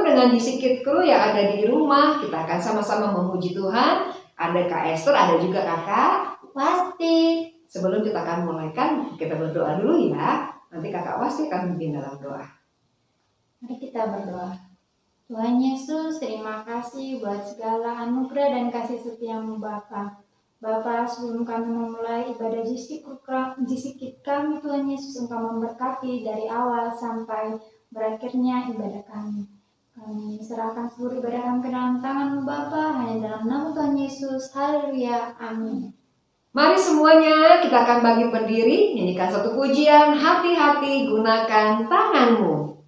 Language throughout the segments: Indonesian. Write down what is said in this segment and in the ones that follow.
dengan disikit kru yang ada di rumah. Kita akan sama-sama memuji Tuhan. Ada Kak Esther, ada juga Kakak Wasti. Sebelum kita akan mulaikan, kita berdoa dulu ya. Nanti Kakak Wasti akan memimpin dalam doa. Mari kita berdoa. Tuhan Yesus, terima kasih buat segala anugerah dan kasih setiamu Bapa. Bapa, sebelum kami memulai ibadah jisikit kami, Tuhan Yesus, Engkau memberkati dari awal sampai berakhirnya ibadah kami. Kami serahkan seluruh ibadah kami ke dalam tangan-Mu Bapa, hanya dalam nama Tuhan Yesus. Haleluya, amin. Mari semuanya kita akan bagi berdiri, nyanyikan satu pujian, hati-hati gunakan tanganmu.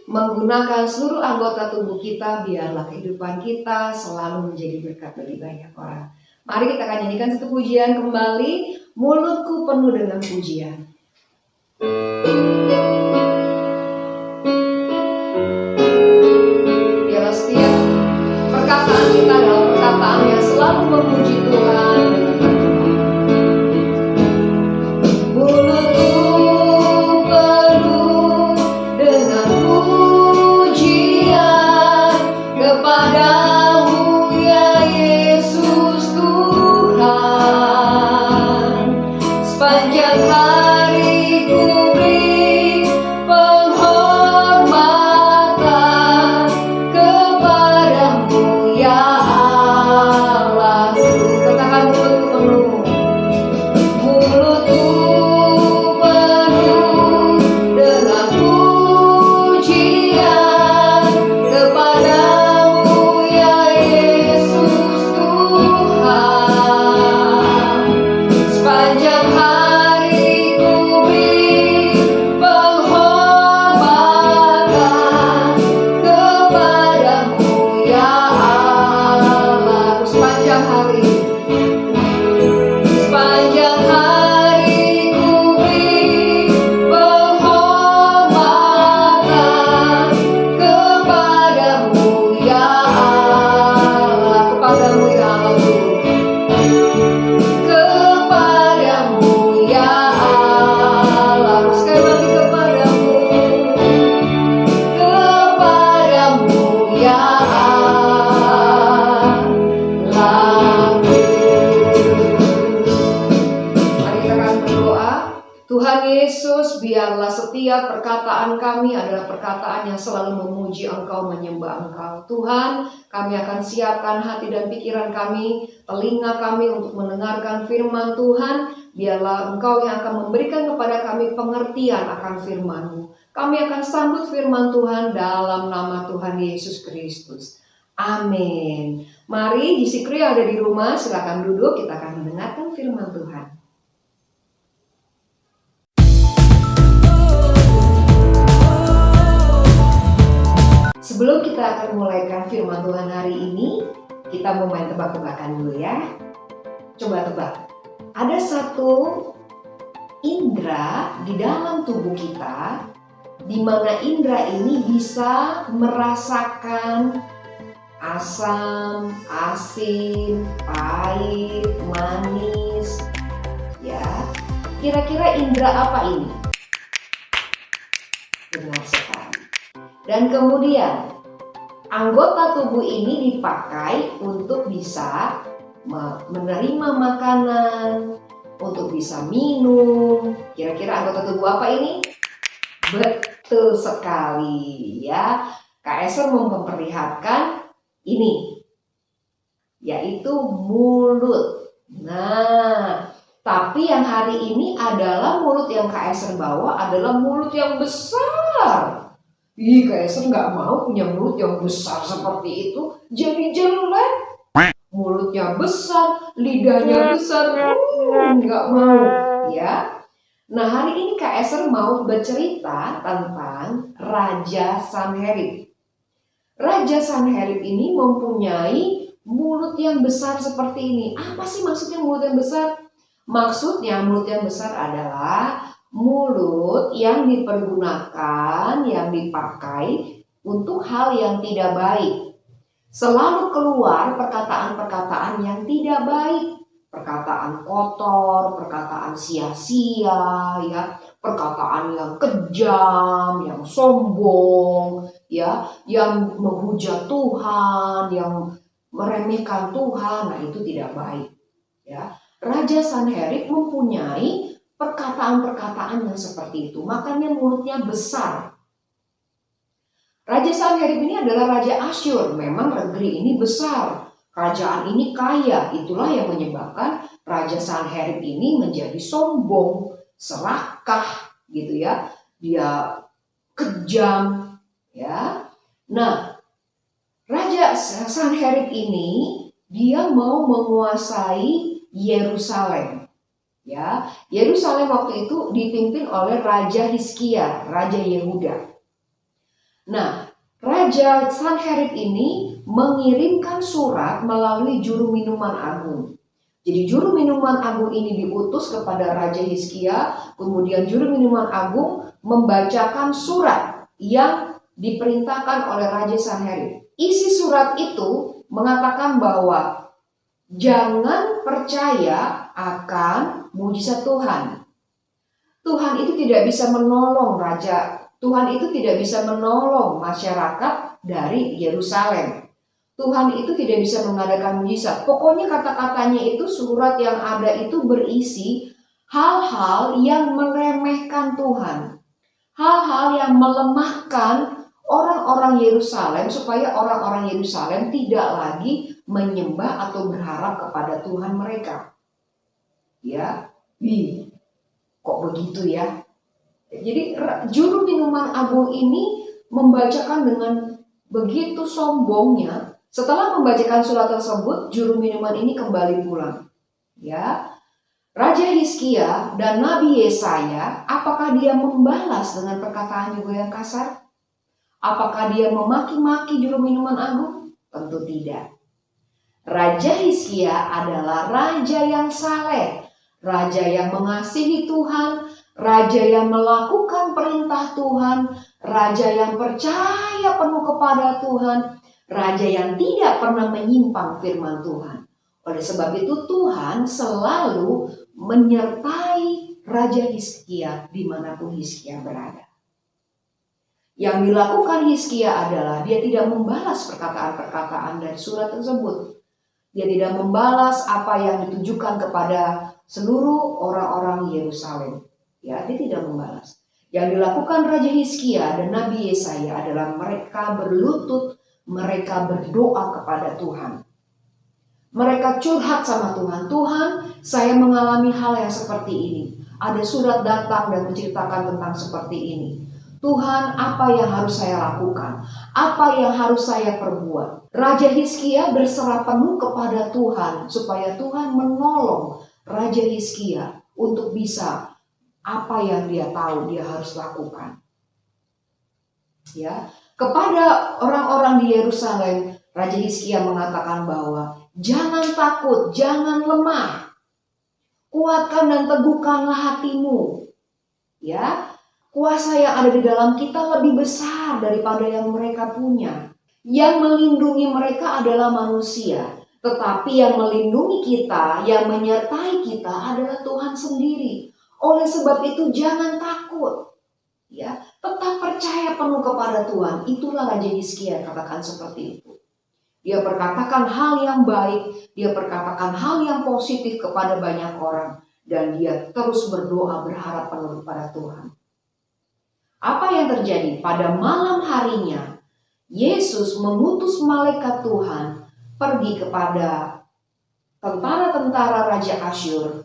Menggunakan seluruh anggota tubuh kita, biarlah kehidupan kita selalu menjadi berkat bagi banyak orang. Mari kita akan nyanyikan satu pujian kembali, mulutku penuh dengan pujian. Biarlah setiap perkataan kita adalah perkataan yang selalu memuji Tuhan. setiap perkataan kami adalah perkataan yang selalu memuji Engkau, menyembah Engkau. Tuhan, kami akan siapkan hati dan pikiran kami, telinga kami untuk mendengarkan firman Tuhan. Biarlah Engkau yang akan memberikan kepada kami pengertian akan firman-Mu. Kami akan sambut firman Tuhan dalam nama Tuhan Yesus Kristus. Amin. Mari Jisikri yang ada di rumah, silakan duduk, kita akan mendengarkan firman Tuhan. Sebelum kita akan mulaikan firman Tuhan hari ini, kita mau main tebak-tebakan dulu ya. Coba tebak. Ada satu indera di dalam tubuh kita, di mana indera ini bisa merasakan asam, asin, pahit, manis. Ya, kira-kira indera apa ini? Benar sekali. Dan kemudian anggota tubuh ini dipakai untuk bisa menerima makanan, untuk bisa minum. Kira-kira anggota tubuh apa ini? Betul sekali ya. Kak Esther mau memperlihatkan ini, yaitu mulut. Nah, tapi yang hari ini adalah mulut yang Kak Esther bawa adalah mulut yang besar. Kak Esther nggak mau punya mulut yang besar seperti itu, jadi jelek. Mulutnya besar, lidahnya besar, nggak mau ya. Nah, hari ini Kak Esther mau bercerita tentang Raja Sanherib. Raja Sanherib ini mempunyai mulut yang besar seperti ini. Apa sih maksudnya mulut yang besar? Maksudnya mulut yang besar adalah mulut yang dipergunakan, yang dipakai untuk hal yang tidak baik. Selalu keluar perkataan-perkataan yang tidak baik. Perkataan kotor, perkataan sia-sia, ya, perkataan yang kejam, yang sombong, ya, yang menghujat Tuhan, yang meremehkan Tuhan. Nah, itu tidak baik, ya. Raja Sanherib mempunyai perkataan-perkataan yang seperti itu, makanya mulutnya besar. Raja Sanherib ini adalah Raja Asyur. Memang negeri ini besar, kerajaan ini kaya. Itulah yang menyebabkan Raja Sanherib ini menjadi sombong, serakah, gitu ya. Dia kejam, ya. Nah, Raja Sanherib ini dia mau menguasai Yerusalem. Ya, Yerusalem waktu itu dipimpin oleh Raja Hizkia, Raja Yehuda. Nah, Raja Sanherib ini mengirimkan surat melalui juru minuman agung. Jadi juru minuman agung ini diutus kepada Raja Hizkia, kemudian juru minuman agung membacakan surat yang diperintahkan oleh Raja Sanherib. Isi surat itu mengatakan bahwa jangan percaya akan mujizat Tuhan. Tuhan itu tidak bisa menolong raja. Tuhan itu tidak bisa menolong masyarakat dari Yerusalem. Tuhan itu tidak bisa mengadakan mujizat. Pokoknya kata-katanya itu, surat yang ada itu berisi hal-hal yang meremehkan Tuhan. Hal-hal yang melemahkan orang-orang Yerusalem supaya orang-orang Yerusalem tidak lagi menyembah atau berharap kepada Tuhan mereka. Ya, kok begitu ya? Jadi juru minuman agung ini membacakan dengan begitu sombongnya. Setelah membacakan surat tersebut, juru minuman ini kembali pulang. Ya, Raja Hizkia dan Nabi Yesaya, apakah dia membalas dengan perkataan juga yang kasar? Apakah dia memaki-maki juru minuman agung? Tentu tidak. Raja Hizkia adalah raja yang saleh, raja yang mengasihi Tuhan, raja yang melakukan perintah Tuhan, raja yang percaya penuh kepada Tuhan, raja yang tidak pernah menyimpang firman Tuhan. Oleh sebab itu Tuhan selalu menyertai Raja Hizkia dimanapun Hizkia berada. Yang dilakukan Hizkia adalah dia tidak membalas perkataan-perkataan dari surat tersebut. Dia tidak membalas apa yang ditujukan kepada seluruh orang-orang Yerusalem. Ya, dia tidak membalas. Yang dilakukan Raja Hizkia dan Nabi Yesaya adalah mereka berlutut, mereka berdoa kepada Tuhan. Mereka curhat sama Tuhan. Tuhan, saya mengalami hal yang seperti ini. Ada surat datang dan menceritakan tentang seperti ini. Tuhan, apa yang harus saya lakukan? Apa yang harus saya perbuat? Raja Hizkia berserah penuh kepada Tuhan supaya Tuhan menolong Raja Hizkia untuk bisa apa yang dia tahu dia harus lakukan. Ya, kepada orang-orang di Yerusalem, Raja Hizkia mengatakan bahwa jangan takut, jangan lemah. Kuatkan dan teguhkanlah hatimu. Ya, kuasa yang ada di dalam kita lebih besar daripada yang mereka punya. Yang melindungi mereka adalah manusia, tetapi yang melindungi kita, yang menyertai kita adalah Tuhan sendiri. Oleh sebab itu jangan takut. Ya, tetap percaya penuh kepada Tuhan. Itulah Raja Hizkia katakan seperti itu. Dia perkatakan hal yang baik, dia perkatakan hal yang positif kepada banyak orang, dan dia terus berdoa berharap penuh kepada Tuhan. Apa yang terjadi? Pada malam harinya, Yesus mengutus malaikat Tuhan pergi kepada tentara-tentara Raja Asyur,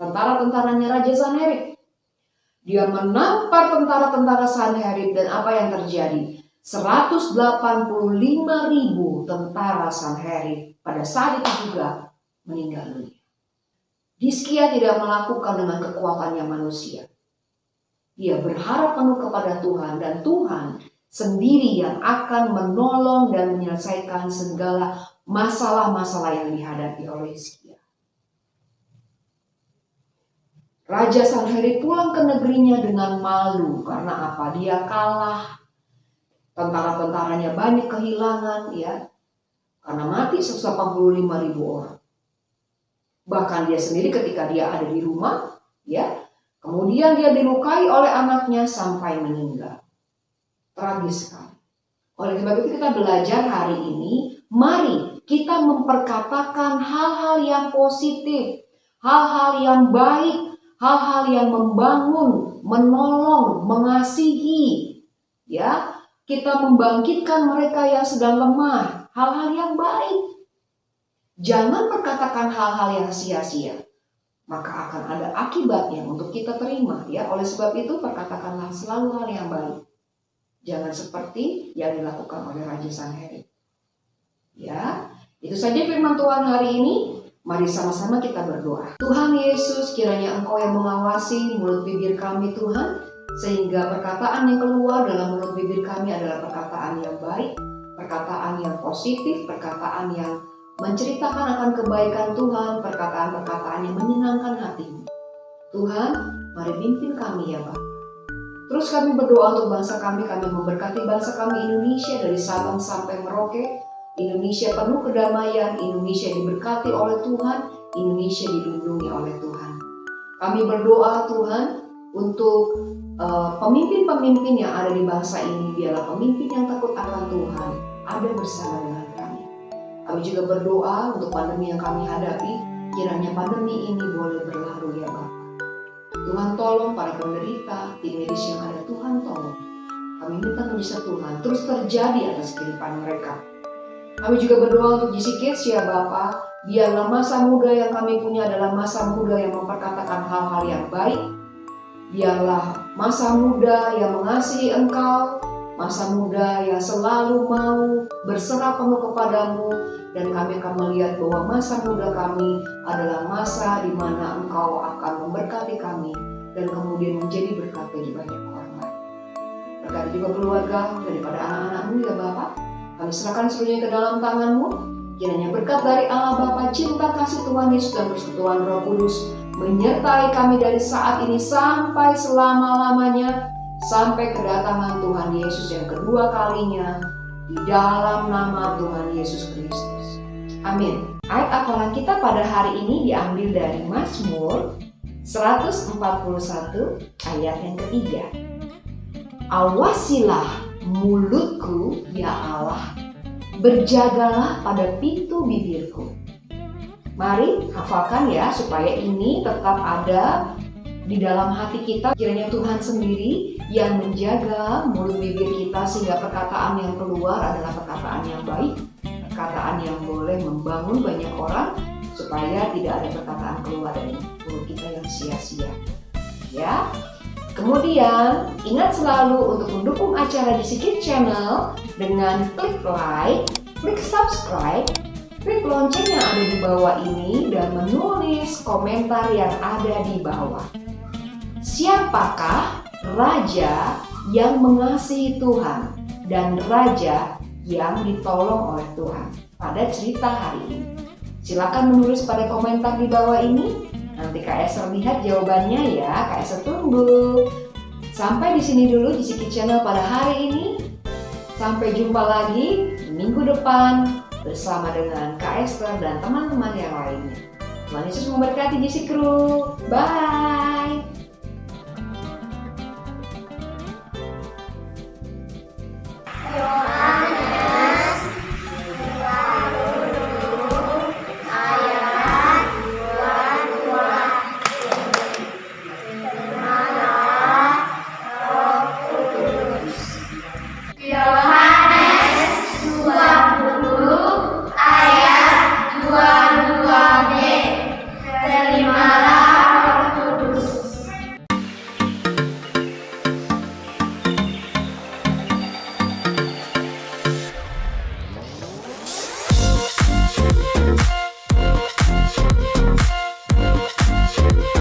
tentara-tentaranya Raja Sanherib. Dia menampar tentara-tentara Sanherib, dan apa yang terjadi? 185.000 tentara Sanherib pada saat itu juga meninggal dunia. Hizkia tidak melakukan dengan kekuatannya manusia. Dia berharap penuh kepada Tuhan, dan Tuhan sendiri yang akan menolong dan menyelesaikan segala masalah-masalah yang dihadapi oleh Hizkia. Raja Sanherib pulang ke negerinya dengan malu. Karena apa? Dia kalah. Tentara-tentaranya banyak kehilangan, ya. Karena mati 185.000 orang. Bahkan dia sendiri ketika dia ada di rumah, ya, kemudian dia dilukai oleh anaknya sampai meninggal. Tragis sekali. Oleh sebab itu kita belajar hari ini, mari kita memperkatakan hal-hal yang positif, hal-hal yang baik, hal-hal yang membangun, menolong, mengasihi. Ya, kita membangkitkan mereka yang sedang lemah, hal-hal yang baik. Jangan perkatakan hal-hal yang sia-sia, maka akan ada akibatnya untuk kita terima. Ya, oleh sebab itu perkatakanlah selalu hal yang baik. Jangan seperti yang dilakukan oleh Raja Sanherib. Ya, itu saja firman Tuhan hari ini. Mari sama-sama kita berdoa. Tuhan Yesus, kiranya Engkau yang mengawasi mulut bibir kami Tuhan, sehingga perkataan yang keluar dalam mulut bibir kami adalah perkataan yang baik, perkataan yang positif, perkataan yang menceritakan akan kebaikan Tuhan, perkataan-perkataan yang menyenangkan hati-Mu. Tuhan, mari pimpin kami ya Bapa. Terus kami berdoa untuk bangsa kami memberkati bangsa kami Indonesia dari Sabang sampai Merauke. Indonesia penuh kedamaian, Indonesia diberkati oleh Tuhan, Indonesia dilindungi oleh Tuhan. Kami berdoa Tuhan untuk pemimpin-pemimpin yang ada di bangsa ini, biarlah pemimpin yang takut akan Tuhan ada bersama dengan kami. Kami juga berdoa untuk pandemi yang kami hadapi, kiranya pandemi ini boleh berlalu ya Bapa. Tuhan tolong para penderita, tim medis yang ada, Tuhan tolong. Kami minta mujizat Tuhan terus terjadi atas kehidupan mereka. Kami juga berdoa untuk GC Kids ya Bapa, biarlah masa muda yang kami punya adalah masa muda yang memperkatakan hal-hal yang baik. Biarlah masa muda yang mengasihi Engkau, masa muda yang selalu mau berserah penuh kepadamu, dan kami akan melihat bahwa masa muda kami adalah masa di mana Engkau akan memberkati kami dan kemudian menjadi berkat bagi banyak orang lain. Berkati juga keluarga daripada anak-anak-Mu ya Bapa. Kami serahkan seluruhnya ke dalam tangan-Mu. Kiranya berkat dari Allah Bapa, cinta kasih Tuhan Yesus dan persekutuan Roh Kudus menyertai kami dari saat ini sampai selama-lamanya, sampai kedatangan Tuhan Yesus yang kedua kalinya, di dalam nama Tuhan Yesus Kristus. Amin. Ayat hafalan kita pada hari ini diambil dari Mazmur 141 ayat yang ketiga. Awasilah mulutku ya Allah, berjagalah pada pintu bibirku. Mari hafalkan ya, supaya ini tetap ada di dalam hati kita, kiranya Tuhan sendiri yang menjaga mulut bibir kita sehingga perkataan yang keluar adalah perkataan yang baik, perkataan yang boleh membangun banyak orang, supaya tidak ada perkataan keluar dari mulut kita yang sia-sia. Ya. Kemudian ingat selalu untuk mendukung acara GC Kids Channel dengan klik like, klik subscribe, klik lonceng yang ada di bawah ini dan menulis komentar yang ada di bawah. Siapakah raja yang mengasihi Tuhan dan raja yang ditolong oleh Tuhan pada cerita hari ini? Silakan menulis pada komentar di bawah ini. Nanti Kak Esther lihat jawabannya ya. Kak Esther tunggu. Sampai di sini dulu GC Kids Channel pada hari ini. Sampai jumpa lagi minggu depan bersama dengan Kak Esther dan teman-teman yang lainnya. Tuhan Yesus memberkati GC Crew. Bye.